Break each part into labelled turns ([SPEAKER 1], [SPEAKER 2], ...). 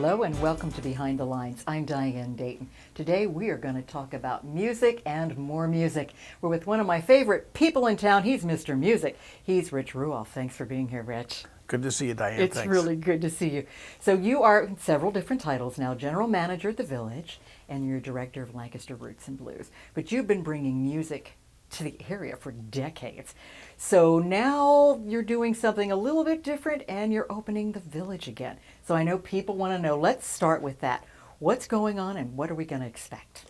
[SPEAKER 1] Hello and welcome to Behind the Lines. I'm Diane Dayton. Today we are going to talk about music and more music. We're with one of my favorite people in town. He's Mr. Music. He's Rich Ruoff. Thanks for being here, Rich.
[SPEAKER 2] Good to see you, Diane.
[SPEAKER 1] It's
[SPEAKER 2] Thanks.
[SPEAKER 1] really good to see you. So you are in several different titles now, General Manager at the Village, and you're Director of Lancaster Roots and Blues. But you've been bringing music to the area for decades. So now you're doing something a little bit different and you're opening the Village again. So I know people want to know, let's start with that. What's going on and what are we going to expect?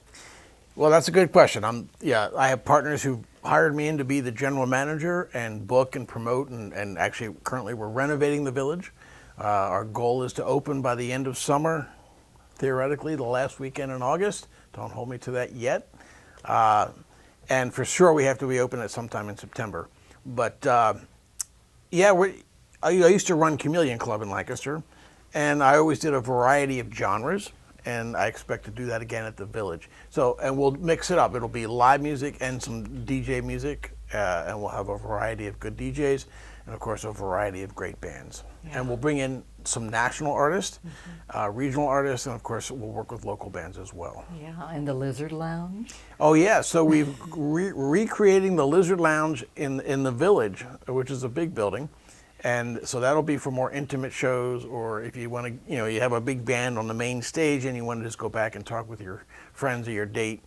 [SPEAKER 2] Well, that's a good question. I have partners who hired me in to be the general manager and book and promote, and actually currently we're renovating the Village. Our goal is to open by the end of summer, theoretically the last weekend in August. Don't hold me to that yet. And for sure we have to be open at sometime in September. But I used to run Chameleon Club in Lancaster, and I always did a variety of genres, and I expect to do that again at the Village. So, and we'll mix it up. It'll be live music and some DJ music, and we'll have a variety of good DJs, and of course a variety of great bands. Yeah. And we'll bring in some national artists, regional artists, and of course we'll work with local bands as well.
[SPEAKER 1] Yeah, and the Lizard Lounge?
[SPEAKER 2] Oh yeah, so we're recreating the Lizard Lounge in the Village, which is a big building. And so that'll be for more intimate shows, or if you want to, you have a big band on the main stage and you want to just go back and talk with your friends or your date,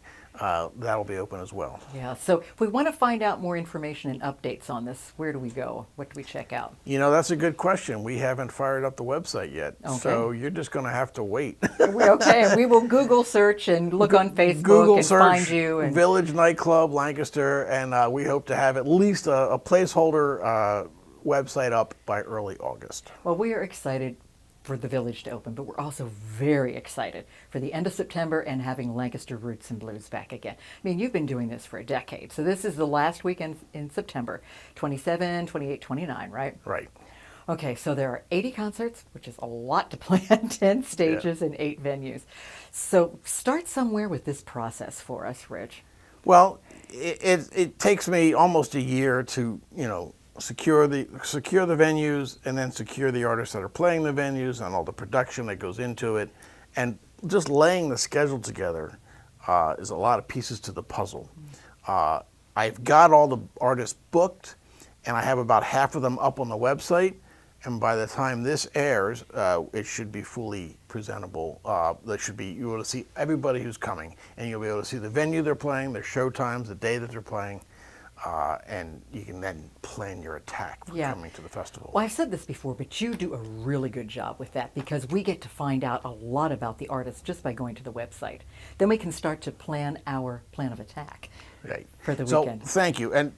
[SPEAKER 2] that'll be open as well.
[SPEAKER 1] Yeah, so if we want to find out more information and updates on this, where do we go? What do we check out?
[SPEAKER 2] That's a good question. We haven't fired up the website yet,
[SPEAKER 1] okay.
[SPEAKER 2] So you're just going to have to wait.
[SPEAKER 1] Okay, and we will Google search and look on Facebook
[SPEAKER 2] Google
[SPEAKER 1] and
[SPEAKER 2] search
[SPEAKER 1] find you. And
[SPEAKER 2] Village Nightclub, Lancaster, and we hope to have at least a placeholder website up by early August.
[SPEAKER 1] Well, we are excited for the Village to open, but we're also very excited for the end of September and having Lancaster Roots and Blues back again. I mean, you've been doing this for a decade, so this is the last weekend in September, 27, 28, 29, right?
[SPEAKER 2] Right.
[SPEAKER 1] Okay, so there are 80 concerts, which is a lot to plan, 10 stages and 8 venues. So start somewhere with this process for us, Rich.
[SPEAKER 2] Well, it takes me almost a year to, secure the venues and then secure the artists that are playing the venues and all the production that goes into it, and just laying the schedule together is a lot of pieces to the puzzle. I've got all the artists booked, and I have about half of them up on the website, and by the time this airs, it should be fully presentable. You'll be able to see everybody who's coming, and you'll be able to see the venue they're playing, their show times, the day that they're playing. And you can then plan your attack for coming to the festival.
[SPEAKER 1] Well, I've said this before, but you do a really good job with that because we get to find out a lot about the artists just by going to the website. Then we can start to plan our plan of attack for the weekend.
[SPEAKER 2] So thank you. And,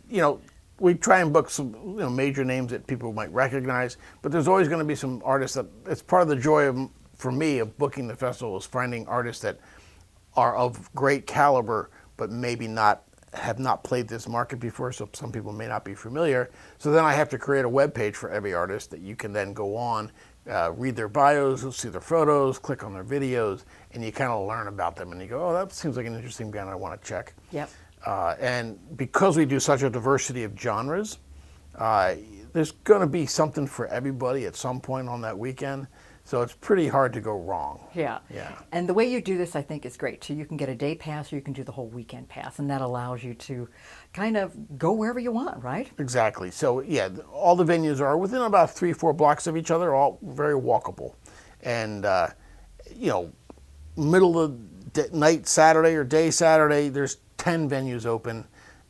[SPEAKER 2] we try and book some major names that people might recognize, but there's always going to be some artists that, it's part of the joy for me of booking the festival is finding artists that are of great caliber, but maybe have not played this market before, so some people may not be familiar. So then I have to create a web page for every artist that you can then go on, read their bios, see their photos, click on their videos, and you kind of learn about them, and you go, oh, that seems like an interesting band I want to check.
[SPEAKER 1] Yep.
[SPEAKER 2] And because we do such a diversity of genres, there's going to be something for everybody at some point on that weekend. So it's pretty hard to go wrong.
[SPEAKER 1] Yeah. And the way you do this, I think, is great too. You can get a day pass or you can do the whole weekend pass, and that allows you to kind of go wherever you want, right?
[SPEAKER 2] Exactly. So yeah, all the venues are within about 3-4 blocks of each other, all very walkable. And, middle of the night Saturday or day Saturday, there's 10 venues open.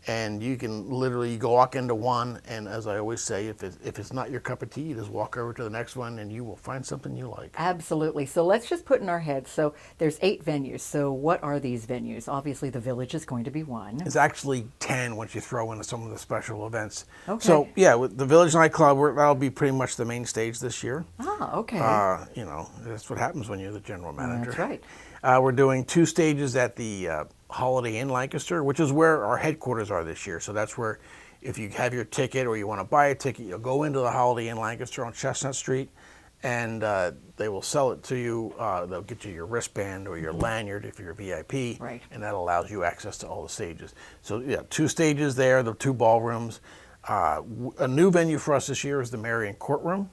[SPEAKER 2] And you can literally walk into one, and as I always say, if it's not your cup of tea, you just walk over to the next one, and you will find something you like.
[SPEAKER 1] Absolutely. So let's just put in our heads, so there's 8 venues. So what are these venues? Obviously, the Village is going to be one.
[SPEAKER 2] It's actually 10 once you throw in some of the special events.
[SPEAKER 1] Okay.
[SPEAKER 2] So, yeah, with the Village Nightclub, that'll be pretty much the main stage this year.
[SPEAKER 1] Ah, okay.
[SPEAKER 2] That's what happens when you're the general manager.
[SPEAKER 1] That's right.
[SPEAKER 2] We're doing 2 stages at the Holiday Inn Lancaster, which is where our headquarters are this year. So that's where, if you have your ticket or you want to buy a ticket, you'll go into the Holiday Inn Lancaster on Chestnut Street, and they will sell it to you. They'll get you your wristband or your lanyard if you're a VIP,
[SPEAKER 1] right.
[SPEAKER 2] And that allows you access to all the stages. So yeah, 2 stages there, the 2 ballrooms. A new venue for us this year is the Marion Courtroom.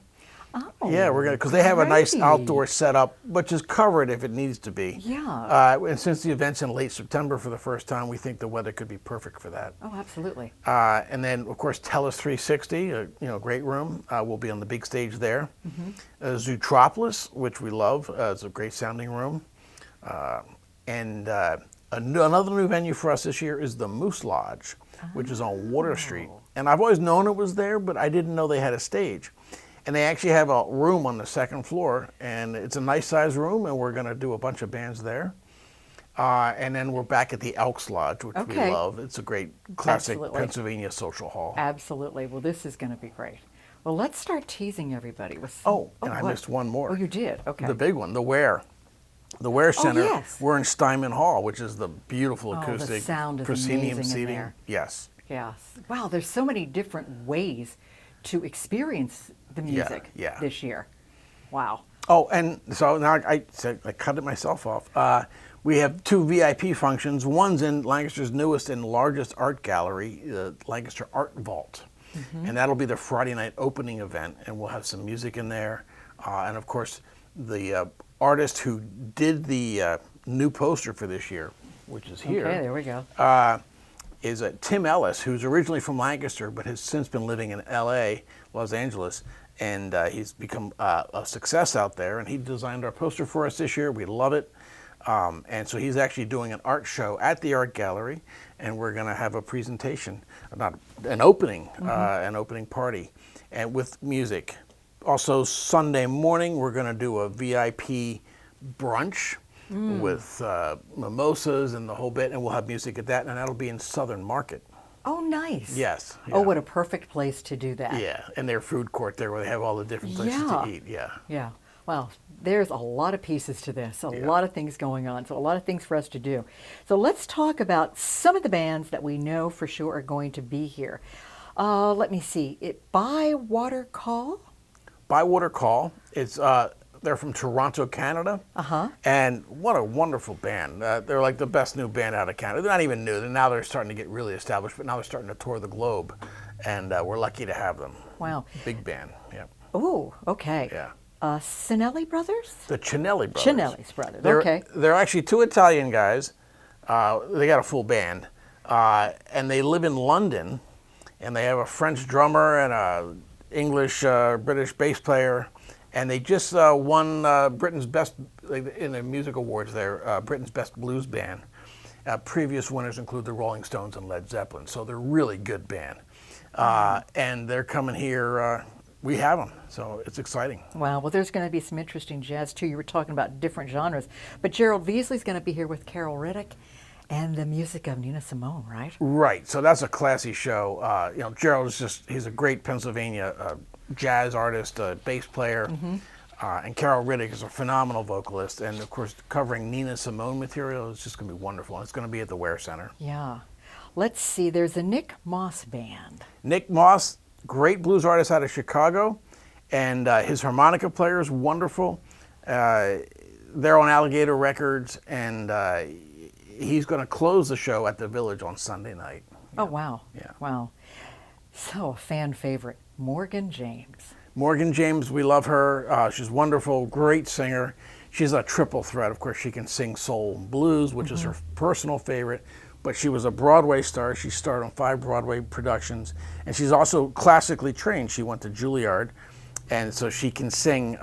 [SPEAKER 1] Oh,
[SPEAKER 2] Yeah, we're gonna because they have a nice
[SPEAKER 1] great.
[SPEAKER 2] outdoor setup, which is covered if it needs to be.
[SPEAKER 1] Yeah.
[SPEAKER 2] And since the event's in late September for the first time, we think the weather could be perfect for that.
[SPEAKER 1] Oh, absolutely.
[SPEAKER 2] And then, of course, Tellus 360, great room. We'll be on the big stage there. Zootropolis, which we love, is a great sounding room. Another new venue for us this year is the Moose Lodge, which is on Water Street. And I've always known it was there, but I didn't know they had a stage. And they actually have a room on the second floor, and it's a nice sized room, and we're going to do a bunch of bands there. And then we're back at the Elks Lodge, which we love. It's a great classic Pennsylvania social hall.
[SPEAKER 1] Absolutely. Well, this is going to be great. Well, let's start teasing everybody with
[SPEAKER 2] some... and I missed one more.
[SPEAKER 1] Oh, you did? Okay.
[SPEAKER 2] The big one, the Ware. The Ware Center.
[SPEAKER 1] Oh, yes.
[SPEAKER 2] We're in Steinman Hall, which is the beautiful acoustic
[SPEAKER 1] the sound is
[SPEAKER 2] proscenium
[SPEAKER 1] amazing
[SPEAKER 2] seating.
[SPEAKER 1] in there.
[SPEAKER 2] Yes.
[SPEAKER 1] Yes. Wow, there's so many different ways to experience the music this year. Wow.
[SPEAKER 2] Oh, and so now I cut it myself off. We have 2 VIP functions. One's in Lancaster's newest and largest art gallery, the Lancaster Art Vault. And that'll be the Friday night opening event, and we'll have some music in there. And of course, the artist who did the new poster for this year, which is here.
[SPEAKER 1] Okay, there we go.
[SPEAKER 2] Is Tim Ellis, who's originally from Lancaster, but has since been living in L.A., Los Angeles, and he's become a success out there, and he designed our poster for us this year. We love it. And so he's actually doing an art show at the art gallery, and we're going to have a presentation, not an opening party, and with music. Also, Sunday morning, we're going to do a VIP brunch with mimosas and the whole bit, and we'll have music at that, and that'll be in Southern Market.
[SPEAKER 1] Oh, nice.
[SPEAKER 2] Yes. Yeah.
[SPEAKER 1] Oh, what a perfect place to do that.
[SPEAKER 2] Yeah, and their food court there where they have all the different places to eat. Yeah.
[SPEAKER 1] Yeah. Well, there's a lot of pieces to this, a lot of things going on, so a lot of things for us to do. So let's talk about some of the bands that we know for sure are going to be here. Let me see. Bywater Call?
[SPEAKER 2] Bywater Call. It's they're from Toronto, Canada. And what a wonderful band. They're like the best new band out of Canada. They're not even new. Now they're starting to get really established, but now they're starting to tour the globe. And we're lucky to have them.
[SPEAKER 1] Wow.
[SPEAKER 2] Big band, yeah.
[SPEAKER 1] Oh, okay.
[SPEAKER 2] Yeah.
[SPEAKER 1] Cinelli Brothers?
[SPEAKER 2] The Cinelli Brothers.
[SPEAKER 1] Cinelli's Brothers, okay.
[SPEAKER 2] They're actually 2 Italian guys. They got a full band. And they live in London. And they have a French drummer and a English, British bass player. And they just won Britain's Best, in the music awards there, Britain's Best Blues Band. Previous winners include the Rolling Stones and Led Zeppelin. So they're a really good band. And they're coming here. We have them, so it's exciting.
[SPEAKER 1] Wow, well, there's going to be some interesting jazz, too. You were talking about different genres. But Gerald Veasley's going to be here with Carol Riddick and the music of Nina Simone, right?
[SPEAKER 2] Right, so that's a classy show. Gerald is he's a great Pennsylvania jazz artist, bass player. And Carol Riddick is a phenomenal vocalist. And, of course, covering Nina Simone material is just going to be wonderful. And it's going to be at the Ware Center.
[SPEAKER 1] Yeah. Let's see, there's a Nick Moss band.
[SPEAKER 2] Nick Moss, great blues artist out of Chicago, and his harmonica player is wonderful. They're on Alligator Records, and he's going to close the show at the Village on Sunday night.
[SPEAKER 1] Oh, wow.
[SPEAKER 2] Yeah.
[SPEAKER 1] Wow. So, a fan favorite, Morgan James.
[SPEAKER 2] Morgan James, we love her. She's wonderful, great singer. She's a triple threat. Of course, she can sing soul and blues, which is her personal favorite. But she was a Broadway star. She starred on 5 Broadway productions. And she's also classically trained. She went to Juilliard. And so she can sing,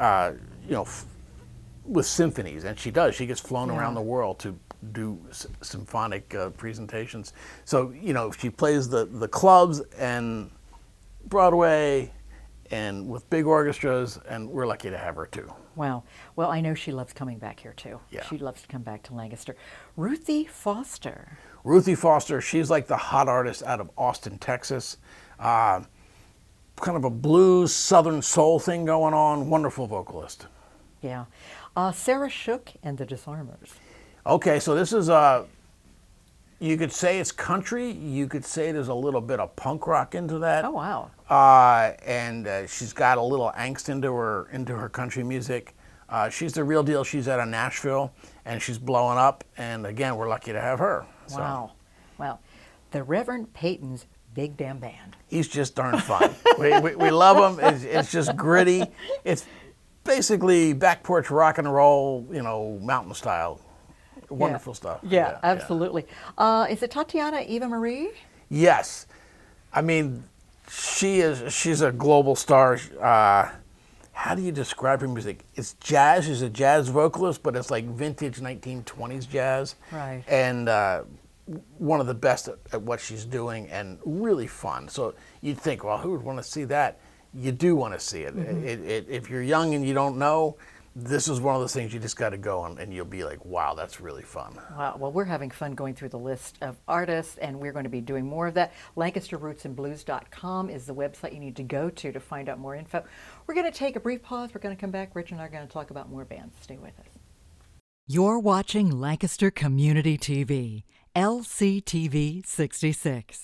[SPEAKER 2] with symphonies. And she does. She gets flown around the world to do symphonic presentations. So, she plays the clubs and Broadway and with big orchestras. And we're lucky to have her, too.
[SPEAKER 1] Wow. Well, I know she loves coming back here, too.
[SPEAKER 2] Yeah.
[SPEAKER 1] She loves to come back to Lancaster. Ruthie Foster.
[SPEAKER 2] Ruthie Foster, she's like the hot artist out of Austin, Texas. Kind of a blues, southern soul thing going on. Wonderful vocalist.
[SPEAKER 1] Yeah. Sarah Shook and the Disarmers.
[SPEAKER 2] Okay, so this is, you could say it's country. You could say there's a little bit of punk rock into that.
[SPEAKER 1] Oh, wow.
[SPEAKER 2] And she's got a little angst into her country music. She's the real deal. She's out of Nashville, and she's blowing up. And again, we're lucky to have her.
[SPEAKER 1] Wow. Wow. The Reverend Peyton's big damn band.
[SPEAKER 2] He's just darn fun. we love him. It's just gritty. It's basically back porch rock and roll, mountain style. Wonderful stuff.
[SPEAKER 1] Yeah, absolutely. Is it Tatiana Eva Marie?
[SPEAKER 2] Yes. I mean, she's a global star. How do you describe her music? It's jazz. She's a jazz vocalist, but it's like vintage 1920s jazz.
[SPEAKER 1] Right.
[SPEAKER 2] And one of the best at what she's doing, and really fun. So you'd think, well, who would want to see that? You do want to see it. Mm-hmm. If you're young and you don't know, this is one of those things you just got to go on, and you'll be like, wow, that's really fun.
[SPEAKER 1] Wow. Well, we're having fun going through the list of artists, and we're going to be doing more of that. LancasterRootsandBlues.com is the website you need to go to find out more info. We're going to take a brief pause. We're going to come back. Rich and I are going to talk about more bands. Stay with us. You're watching Lancaster Community TV, LCTV 66.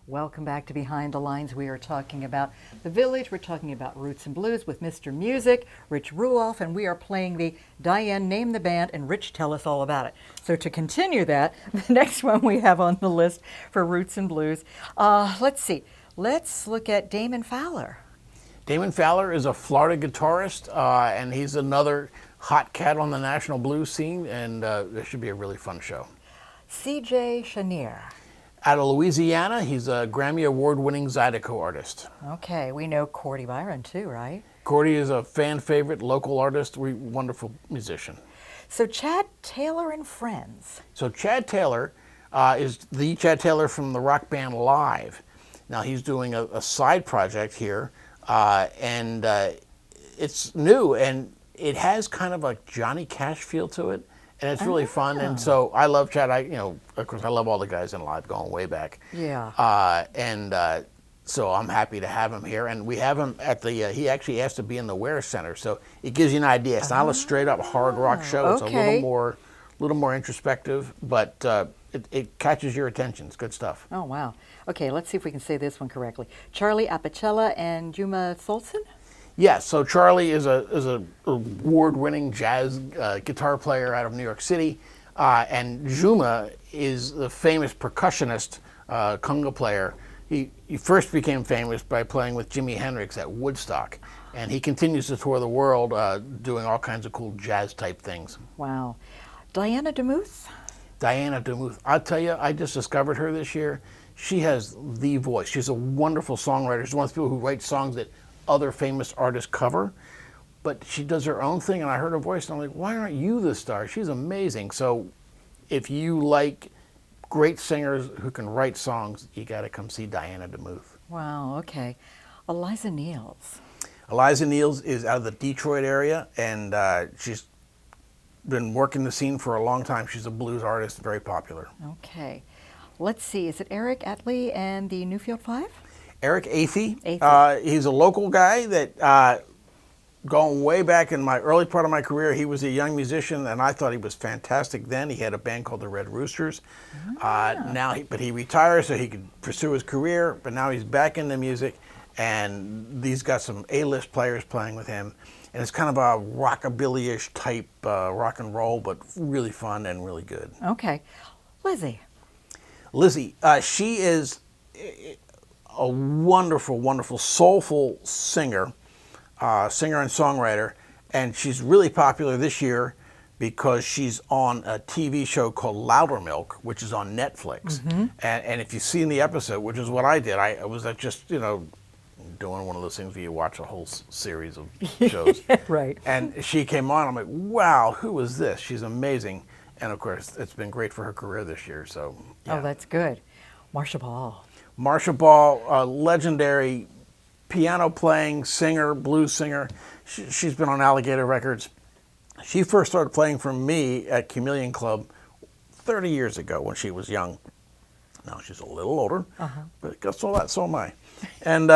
[SPEAKER 1] Welcome back to Behind the Lines. We are talking about the Village. We're talking about Roots and Blues with Mr. Music, Rich Ruoff, and we are playing the Diane Name the Band, and Rich, tell us all about it. So to continue that, the next one we have on the list for Roots and Blues, let's see. Let's look at Damon Fowler.
[SPEAKER 2] Damon Fowler is a Florida guitarist, and he's another hot cat on the national blues scene, and this should be a really fun show.
[SPEAKER 1] C.J. Chenier.
[SPEAKER 2] Out of Louisiana, he's a Grammy Award-winning Zydeco artist.
[SPEAKER 1] Okay, we know Cordy Byron too, right?
[SPEAKER 2] Cordy is a fan favorite, local artist, wonderful musician.
[SPEAKER 1] So Chad Taylor and Friends. So
[SPEAKER 2] Chad Taylor is the Chad Taylor from the rock band Live. Now he's doing a side project here, and it's new, and it has kind of a Johnny Cash feel to it. And it's really fun, and so I love Chad. Of course, I love all the guys in Live going way back.
[SPEAKER 1] Yeah.
[SPEAKER 2] So I'm happy to have him here, and we have him at the. He actually asked to be in the Ware Center, so it gives you an idea. It's not a straight up hard rock show. It's a little more introspective, but it catches your attention. It's good stuff.
[SPEAKER 1] Oh wow. Okay, let's see if we can say this one correctly. Charlie Apicella and Juma Solson.
[SPEAKER 2] Yes, so Charlie is a award-winning jazz guitar player out of New York City, and Juma is the famous percussionist, conga player. He first became famous by playing with Jimi Hendrix at Woodstock, and he continues to tour the world doing all kinds of cool jazz-type things.
[SPEAKER 1] Wow. Diana DeMuth?
[SPEAKER 2] Diana DeMuth. I'll tell you, I just discovered her this year. She has the voice. She's a wonderful songwriter. She's one of those people who write songs that other famous artists cover, but she does her own thing, and I heard her voice and I'm like, why aren't you the star? She's amazing. So if you like great singers who can write songs, you got to come see Diana DeMuth.
[SPEAKER 1] Wow, okay. Eliza Niels.
[SPEAKER 2] Eliza Niels is out of the Detroit area, and she's been working the scene for a long time. She's a blues artist, very popular.
[SPEAKER 1] Okay. Let's see, is it Eric Atley and the Newfield Five?
[SPEAKER 2] Eric Athey. He's a local guy that, going way back in my early part of my career, he was a young musician, and I thought he was fantastic then. He had a band called the Red Roosters. But he retired so he could pursue his career, but now he's back into music, and he's got some A-list players playing with him. And it's kind of a rockabilly-ish type rock and roll, but really fun and really good.
[SPEAKER 1] Okay. Lizzie.
[SPEAKER 2] She is a wonderful, wonderful, soulful singer and songwriter, and she's really popular this year because she's on a TV show called Loudermilk, which is on Netflix. Mm-hmm. And if you see in the episode, which is what I did, I was just, doing one of those things where you watch a whole series of shows.
[SPEAKER 1] Right.
[SPEAKER 2] And she came on, I'm like, wow, who is this? She's amazing. And of course, it's been great for her career this year, so. Yeah.
[SPEAKER 1] Oh, that's good. Marcia Ball.
[SPEAKER 2] Marcia Ball, a legendary piano playing singer, blues singer. She's been on Alligator Records. She first started playing for me at Chameleon Club 30 years ago when she was young. Now she's a little older, but so am I. And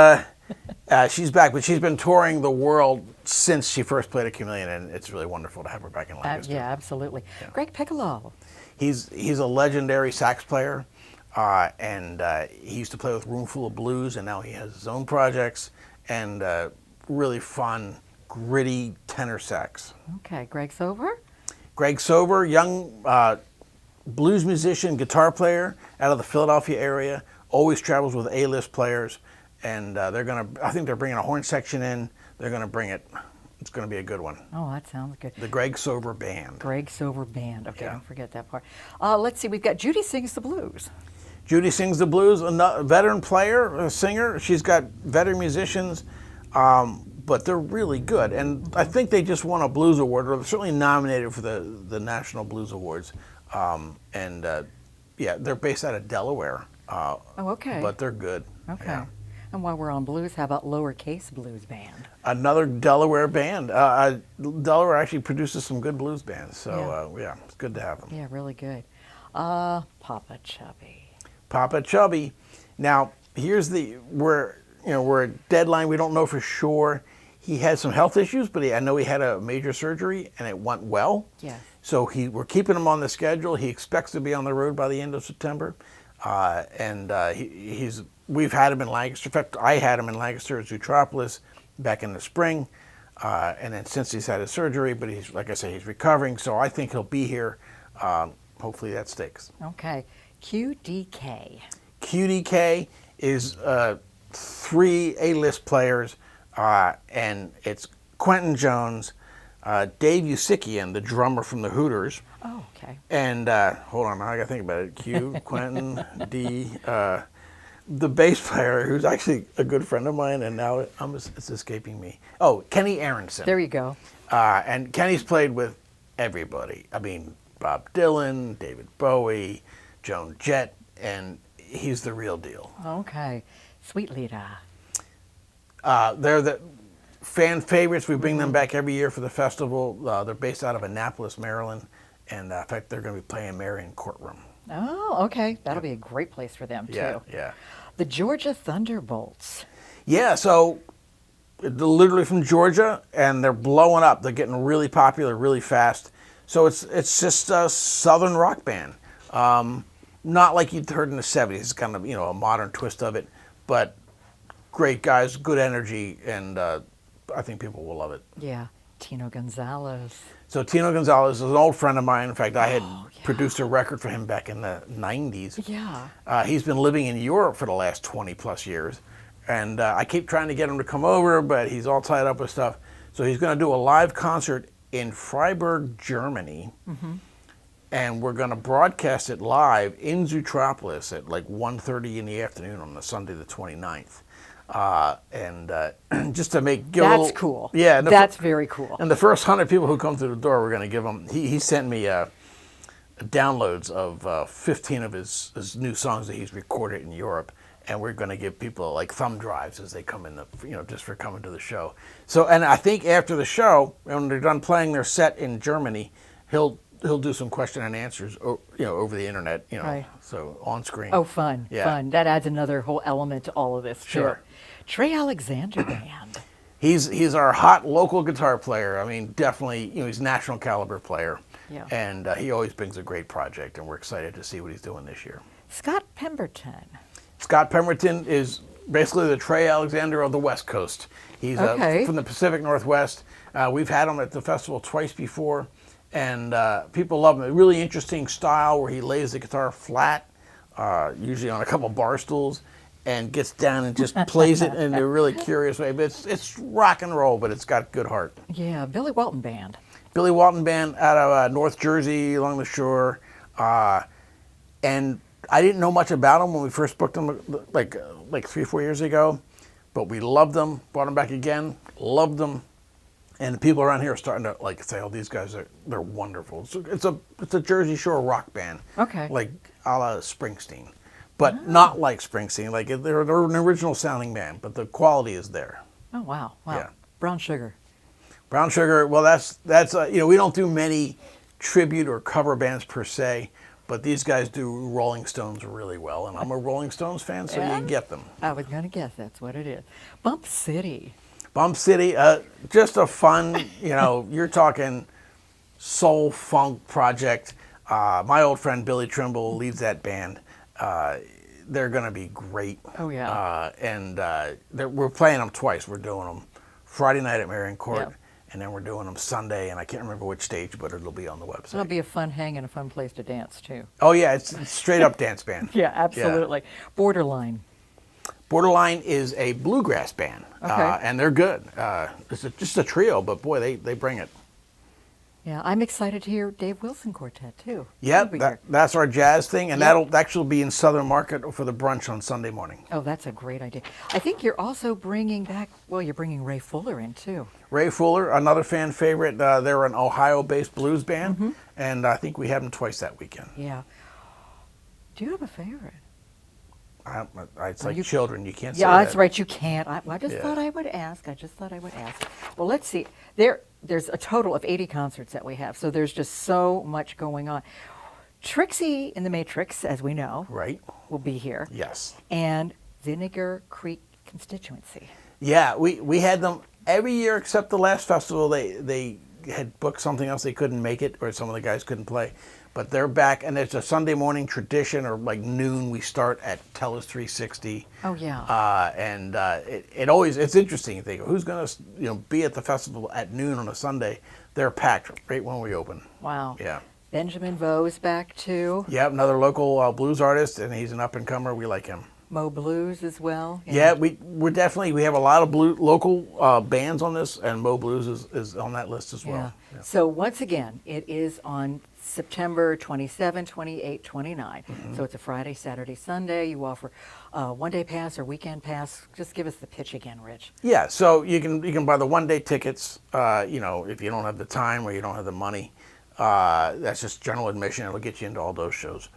[SPEAKER 2] she's back, but she's been touring the world since she first played at Chameleon, and it's really wonderful to have her back in Lancaster.
[SPEAKER 1] Yeah, absolutely. Yeah. Greg Piccolo.
[SPEAKER 2] He's a legendary sax player. And he used to play with Roomful of Blues, and now he has his own projects, and really fun, gritty tenor sax.
[SPEAKER 1] Okay, Greg Sover?
[SPEAKER 2] Greg Sover, young blues musician, guitar player out of the Philadelphia area, always travels with A-list players, and I think they're bringing a horn section in. They're going to bring it. It's going to be a good one.
[SPEAKER 1] Oh, that sounds good.
[SPEAKER 2] The Greg Sober Band.
[SPEAKER 1] Greg Sober Band. Okay,
[SPEAKER 2] Yeah.
[SPEAKER 1] don't forget that part. Let's see. We've got Judy Sings the Blues.
[SPEAKER 2] Judy Sings the Blues, a veteran player, a singer. She's got veteran musicians, but they're really good. And I think they just won a blues award, or they're certainly nominated for the National Blues Awards. Yeah, they're based out of Delaware.
[SPEAKER 1] Oh, okay.
[SPEAKER 2] But they're good.
[SPEAKER 1] Okay.
[SPEAKER 2] Yeah.
[SPEAKER 1] And while we're on blues, how about Lowercase Blues Band?
[SPEAKER 2] Another Delaware band. Delaware actually produces some good blues bands, so yeah, it's good to have them.
[SPEAKER 1] Yeah, really good. Papa Chubby.
[SPEAKER 2] Papa Chubby. Now, here's we're at deadline. We don't know for sure. He had some health issues, but I know he had a major surgery, and it went well.
[SPEAKER 1] Yes.
[SPEAKER 2] So we're keeping him on the schedule. He expects to be on the road by the end of September, we've had him in Lancaster. In fact, I had him in Lancaster at Zootropolis back in the spring, and then since he's had his surgery, but he's, like I say, he's recovering. So I think he'll be here. Hopefully that sticks.
[SPEAKER 1] Okay. QDK.
[SPEAKER 2] QDK is 3 A-list players, and it's Quentin Jones, Dave Usikian, the drummer from the Hooters.
[SPEAKER 1] Oh, okay.
[SPEAKER 2] And hold on, I got to think about it. Q, Quentin, D, the bass player, who's actually a good friend of mine, and now it's escaping me. Oh, Kenny Aronson.
[SPEAKER 1] There you go.
[SPEAKER 2] And Kenny's played with everybody. I mean, Bob Dylan, David Bowie, Joan Jett, and he's the real deal.
[SPEAKER 1] Okay. Sweet Lita.
[SPEAKER 2] They're the fan favorites. We bring them back every year for the festival. They're based out of Annapolis, Maryland, and in fact, they're going to be playing Marion Courtroom.
[SPEAKER 1] Oh, okay. That'll be a great place for them, too.
[SPEAKER 2] Yeah, yeah.
[SPEAKER 1] The Georgia Thunderbolts.
[SPEAKER 2] Yeah, so they're literally from Georgia, and they're blowing up. They're getting really popular really fast. So it's just a southern rock band. Not like you'd heard in the 70s. It's kind of, a modern twist of it, but great guys, good energy, and I think people will love it.
[SPEAKER 1] Yeah. Tino Gonzalez.
[SPEAKER 2] So Tino Gonzalez is an old friend of mine. In fact, I had produced a record for him back in the 90s.
[SPEAKER 1] Yeah.
[SPEAKER 2] He's been living in Europe for the last 20 plus years. And I keep trying to get him to come over, but he's all tied up with stuff. So he's going to do a live concert in Freiburg, Germany. Mm-hmm. And we're going to broadcast it live in Zootropolis at like 1:30 in the afternoon on the Sunday the 29th. Just to give
[SPEAKER 1] That's
[SPEAKER 2] a little,
[SPEAKER 1] cool.
[SPEAKER 2] Yeah,
[SPEAKER 1] that's very cool.
[SPEAKER 2] And the first 100 people who come through the door, we're going to give them. He sent me downloads of 15 of his new songs that he's recorded in Europe, and we're going to give people like thumb drives as they come in just for coming to the show. So, and I think after the show, when they're done playing their set in Germany, he'll do some question and answers, over the internet,
[SPEAKER 1] Right.
[SPEAKER 2] So on screen.
[SPEAKER 1] Oh, fun, fun. That adds another whole element to all of this,
[SPEAKER 2] Sure.
[SPEAKER 1] too. Trey Alexander Band.
[SPEAKER 2] He's our hot local guitar player. I mean, definitely, he's a national caliber player.
[SPEAKER 1] Yeah.
[SPEAKER 2] And he always brings a great project, and we're excited to see what he's doing this year.
[SPEAKER 1] Scott Pemberton.
[SPEAKER 2] Scott Pemberton is basically the Trey Alexander of the West Coast. He's from the Pacific Northwest. We've had him at the festival twice before, and people love him. A really interesting style where he lays the guitar flat, usually on a couple bar stools, and gets down and just plays it in a really curious way. But it's rock and roll, but it's got good heart.
[SPEAKER 1] Yeah, Billy Walton Band.
[SPEAKER 2] Billy Walton Band out of North Jersey along the shore. And I didn't know much about them when we first booked them like 3 or 4 years ago, but we loved them, brought them back again, loved them. And the people around here are starting to say, "Oh, these guys they're wonderful." It's a Jersey Shore rock band.
[SPEAKER 1] Okay.
[SPEAKER 2] Like a la Springsteen. But not like Springsteen. Like they're an original sounding band, but the quality is there.
[SPEAKER 1] Oh, wow.
[SPEAKER 2] Yeah.
[SPEAKER 1] Brown Sugar.
[SPEAKER 2] Brown Sugar, well, that's we don't do many tribute or cover bands per se, but these guys do Rolling Stones really well, and I'm a Rolling Stones fan, so you get them.
[SPEAKER 1] I was going to guess that's what it is. Bump City.
[SPEAKER 2] Bump City, just a fun, you're talking soul funk project. My old friend Billy Trimble leads that band. They're going to be great.
[SPEAKER 1] Oh, yeah.
[SPEAKER 2] And we're playing them twice. We're doing them Friday night at Marion Court, and then we're doing them Sunday, and I can't remember which stage, but it'll be on the website.
[SPEAKER 1] It'll be a fun hang and a fun place to dance too.
[SPEAKER 2] Oh yeah, it's straight up dance band.
[SPEAKER 1] Yeah, absolutely. Borderline.
[SPEAKER 2] Borderline is a bluegrass band,
[SPEAKER 1] Okay.
[SPEAKER 2] and they're good. It's just a trio, but boy, they bring it.
[SPEAKER 1] Yeah, I'm excited to hear Dave Wilson Quartet too.
[SPEAKER 2] Yeah,
[SPEAKER 1] He'll be here.
[SPEAKER 2] that's our jazz thing, and
[SPEAKER 1] Yep.
[SPEAKER 2] that'll actually be in Southern Market for the brunch on Sunday morning.
[SPEAKER 1] Oh, that's a great idea. I think you're also bringing back, well, you're bringing Ray Fuller in too.
[SPEAKER 2] Ray Fuller, another fan favorite. They're an Ohio-based blues band, and I think we have them twice that weekend.
[SPEAKER 1] Yeah. Do you have a favorite?
[SPEAKER 2] It's like children. You can't say
[SPEAKER 1] Yeah, that's
[SPEAKER 2] that.
[SPEAKER 1] right. You can't. I just
[SPEAKER 2] Yeah.
[SPEAKER 1] thought I would ask. Well, let's see. There's a total of 80 concerts that we have, so there's just so much going on. Trixie in the Matrix, as we know,
[SPEAKER 2] Right.
[SPEAKER 1] will be here.
[SPEAKER 2] Yes.
[SPEAKER 1] And Vinegar Creek constituency.
[SPEAKER 2] Yeah, we had them every year except the last festival. They had booked something else, they couldn't make it, or some of the guys couldn't play. But they're back, and it's a Sunday morning tradition, or like noon. We start at Tellus 360.
[SPEAKER 1] Oh yeah.
[SPEAKER 2] And it's interesting. You think, who's going to be at the festival at noon on a Sunday? They're packed right when we open.
[SPEAKER 1] Wow.
[SPEAKER 2] Yeah.
[SPEAKER 1] Benjamin Vo's back too.
[SPEAKER 2] Yep, another local blues artist, and he's an up and comer. We like him.
[SPEAKER 1] Mo Blues as well.
[SPEAKER 2] Yeah, we have a lot of local bands on this, and Mo Blues is on that list as well.
[SPEAKER 1] Yeah. So once again, it is on September 27, 28, 29. So it's a Friday, Saturday, Sunday. You offer one-day pass or weekend pass. Just give us the pitch again, Rich.
[SPEAKER 2] Yeah, so you can buy the one-day tickets. If you don't have the time or you don't have the money, that's just general admission. It'll get you into all those shows.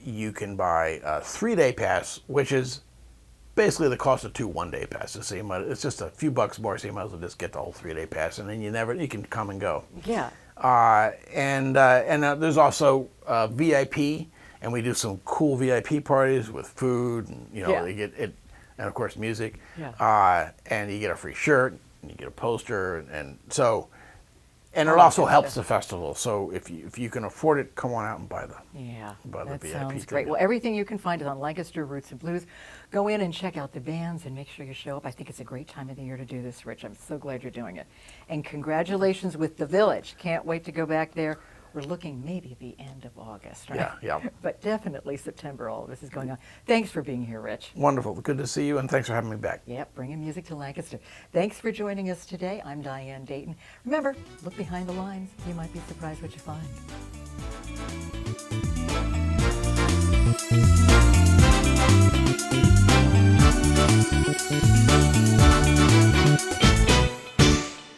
[SPEAKER 2] You can buy a 3-day pass, which is basically the cost of 2 one-day passes. So it's just a few bucks more, so you might as well just get the whole 3-day pass, and then you can come and go.
[SPEAKER 1] Yeah.
[SPEAKER 2] And there's also VIP, and we do some cool VIP parties with food, and
[SPEAKER 1] Yeah.
[SPEAKER 2] they get it, and of course music.
[SPEAKER 1] Yeah.
[SPEAKER 2] And you get a free shirt, and you get a poster, and so. And it
[SPEAKER 1] Oh,
[SPEAKER 2] also
[SPEAKER 1] gotcha.
[SPEAKER 2] helps the festival. So if you can afford it, come on out and buy the
[SPEAKER 1] Yeah,
[SPEAKER 2] By the
[SPEAKER 1] that
[SPEAKER 2] VIP
[SPEAKER 1] sounds
[SPEAKER 2] ticket.
[SPEAKER 1] great. Well, everything you can find is on Lancaster Roots and Blues. Go in and check out the bands and make sure you show up. I think it's a great time of the year to do this, Rich. I'm so glad you're doing it. And congratulations with the Village. Can't wait to go back there. We're looking maybe the end of August, right?
[SPEAKER 2] Yeah, yeah.
[SPEAKER 1] But definitely September, all of this is going on. Thanks for being here, Rich.
[SPEAKER 2] Wonderful. Good to see you, and thanks for having me back.
[SPEAKER 1] Yep, bringing music to Lancaster. Thanks for joining us today. I'm Diane Dayton. Remember, look behind the lines. You might be surprised what you find.